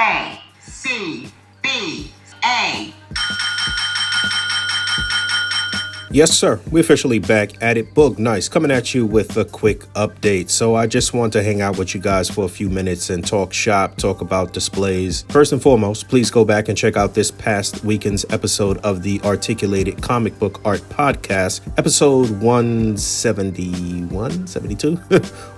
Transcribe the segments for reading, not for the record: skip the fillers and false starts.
A.C.B.A. Yes, sir. We're officially back at it. Boog, nice. Coming at you with a quick update. So I just want to hang out with you guys for a few minutes and talk shop, talk about displays. First and foremost, please go back and check out this past weekend's episode of the Articulated Comic Book Art Podcast. Episode 171, 72?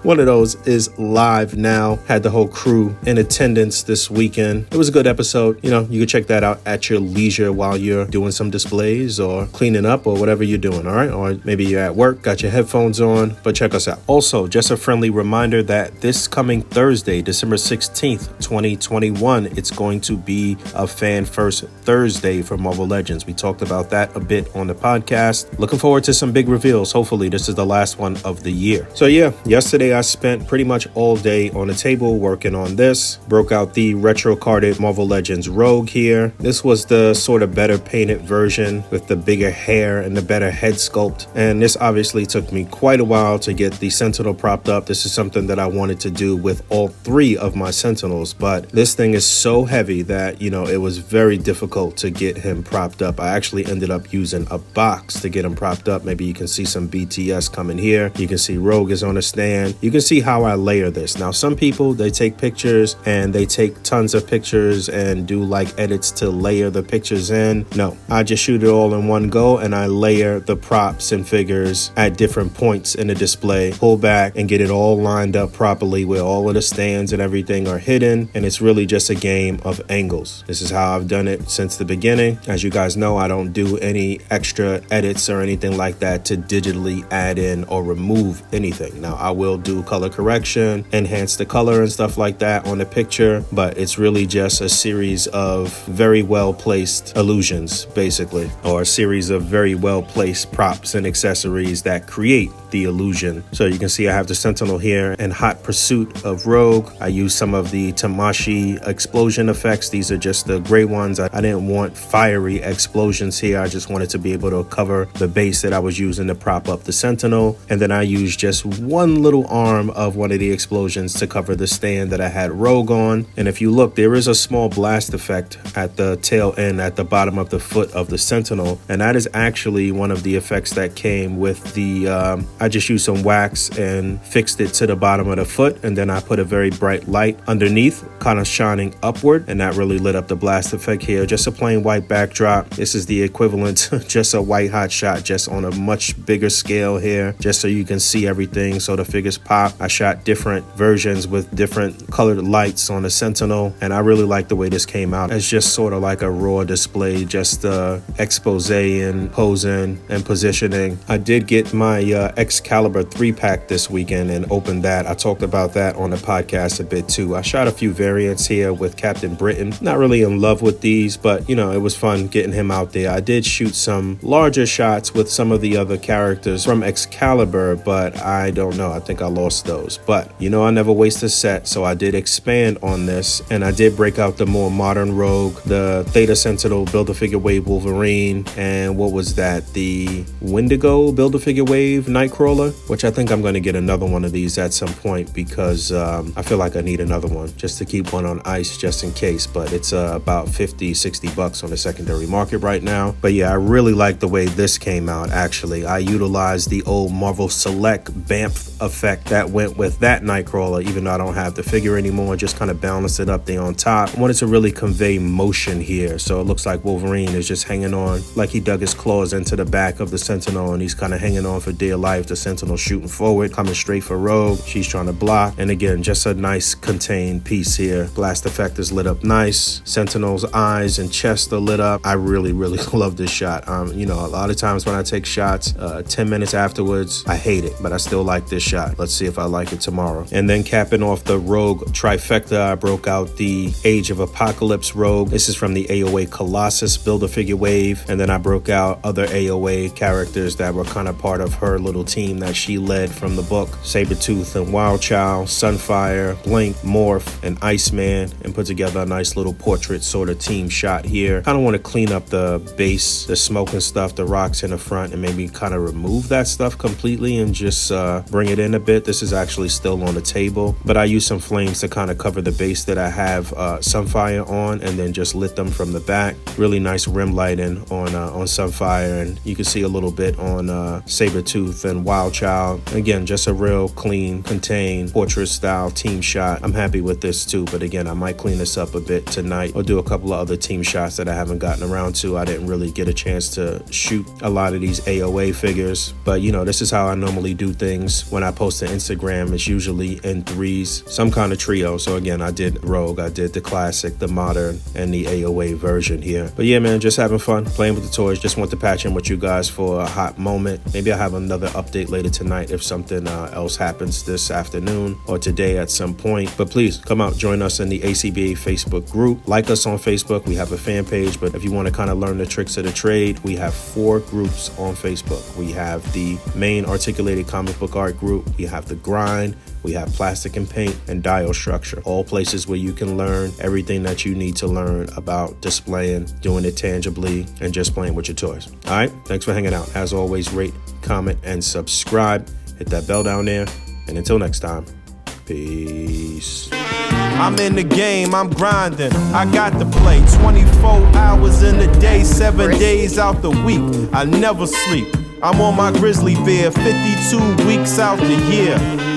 One of those is live now. Had the whole crew in attendance this weekend. It was a good episode. You know, you can check that out at your leisure while you're doing some displays or cleaning up or whatever you're doing, all right? Or maybe you're at work, got your headphones on, but check us out. Also, just a friendly reminder that this coming Thursday, December 16th, 2021, it's going to be a Fan First Thursday for Marvel Legends. We talked about that a bit on the podcast. Looking forward to some big reveals. Hopefully, this is the last one of the year. So yeah, yesterday I spent pretty much all day on the table working on this. Broke out the retro carded Marvel Legends Rogue here. This was the sort of better painted version with the bigger hair and the better head sculpt, and this obviously took me quite a while to get the Sentinel propped up. This is something that I wanted to do with all three of my Sentinels, but this thing is so heavy that, you know, it was very difficult to get him propped up. I actually ended up using a box to get him propped up. Maybe you can see some BTS coming here. You can see Rogue is on a stand. You can see how I layer this. Now, some people, they take pictures and they take tons of pictures and do like edits to layer the pictures in. No, I just shoot it all in one go and I layer the props and figures at different points in the display, pull back and get it all lined up properly where all of the stands and everything are hidden, and it's really just a game of angles. This is how I've done it since the beginning. As you guys know, I don't do any extra edits or anything like that to digitally add in or remove anything. Now, I will do color correction, enhance the color and stuff like that on the picture, but it's really just a series of very well placed illusions, basically, or a series of very well placed props and accessories that create the illusion. So you can see I have the Sentinel here in hot pursuit of Rogue. I use some of the Tamashi explosion effects. These are just the gray ones. I didn't want fiery explosions here. I just wanted to be able to cover the base that I was using to prop up the Sentinel. And then I used just one little arm of one of the explosions to cover the stand that I had Rogue on. And if you look, there is a small blast effect at the tail end at the bottom of the foot of the Sentinel. And that is actually one of the effects that came with the I just used some wax and fixed it to the bottom of the foot, and then I put a very bright light underneath, kind of shining upward, and that really lit up the blast effect here. Just a plain white backdrop. This is the equivalent, just a white hot shot, just on a much bigger scale here, just so you can see everything, so the figures pop. I shot different versions with different colored lights on the Sentinel, and I really like the way this came out. It's just sort of like a raw display, just expose and posing and positioning. I did get my Excalibur 3-pack this weekend and opened that. I talked about that on the podcast a bit too. I shot a few variants here with Captain Britain. Not really in love with these, but you know, it was fun getting him out there. I did shoot some larger shots with some of the other characters from Excalibur, but I don't know. I think I lost those. But you know, I never waste a set, so I did expand on this, and I did break out the more modern Rogue, the Theta Sentinel Build-A-Figure Wave Wolverine, and what was that? The Wendigo Build-A-Figure Wave Nightcrawler, which I think I'm going to get another one of these at some point because I feel like I need another one just to keep one on ice just in case. But it's about $50-$60 on the secondary market right now. But yeah, I really like the way this came out. Actually, I utilized the old Marvel Select BAMF effect that went with that Nightcrawler, even though I don't have the figure anymore. Just kind of balanced it up there on top. I wanted to really convey motion here, so it looks like Wolverine is just hanging on like he dug his claws into the back of the Sentinel, and he's kind of hanging on for dear life. The Sentinel shooting forward, coming straight for Rogue. She's trying to block, and again, just a nice contained piece here. Blast effect is lit up nice. Sentinel's eyes and chest are lit up. I really love this shot. You know, a lot of times when I take shots, 10 minutes afterwards, I hate it, but I still like this shot. Let's see if I like it tomorrow. And then capping off the Rogue trifecta, I broke out the Age of Apocalypse Rogue. This is from the AOA Colossus Build-A-Figure Wave, and then I broke out other AOA AOA characters that were kind of part of her little team that she led from the book. Sabretooth and Wildchild, Sunfire, Blink, Morph, and Iceman, and put together a nice little portrait sort of team shot here. Kind of want to clean up the base, the smoke and stuff, the rocks in the front, and maybe kind of remove that stuff completely and just bring it in a bit. This is actually still on the table, but I use some flames to kind of cover the base that I have Sunfire on, and then just lit them from the back. Really nice rim lighting on Sunfire, and you can see a little bit on Sabretooth and Wildchild. Again, just a real clean, contained, portrait style team shot. I'm happy with this too, but again, I might clean this up a bit tonight or do a couple of other team shots that I haven't gotten around to. I didn't really get a chance to shoot a lot of these AOA figures, but you know, this is how I normally do things. When I post to Instagram, it's usually in threes, some kind of trio. So again, I did Rogue, I did the classic, the modern, and the AOA version here. But yeah, man, just having fun playing with the toys. Just want to patch in with you guys for a hot moment. Maybe I'll have another update later tonight if something else happens this afternoon or today at some point. But please come out, join us in the ACBA Facebook group. Like us on Facebook. We have a fan page, but if you want to kind of learn the tricks of the trade, we have 4 groups on Facebook. We have the main articulated comic book art group. We have the grind. We have plastic and paint and dial structure, all places where you can learn everything that you need to learn about displaying, doing it tangibly, and just playing with your toys. All right, thanks for hanging out. As always, rate, comment, and subscribe. Hit that bell down there. And until next time, peace. I'm in the game, I'm grinding, I got to play 24 hours in a day, 7 days out the week, I never sleep. I'm on my grizzly bear, 52 weeks out the year.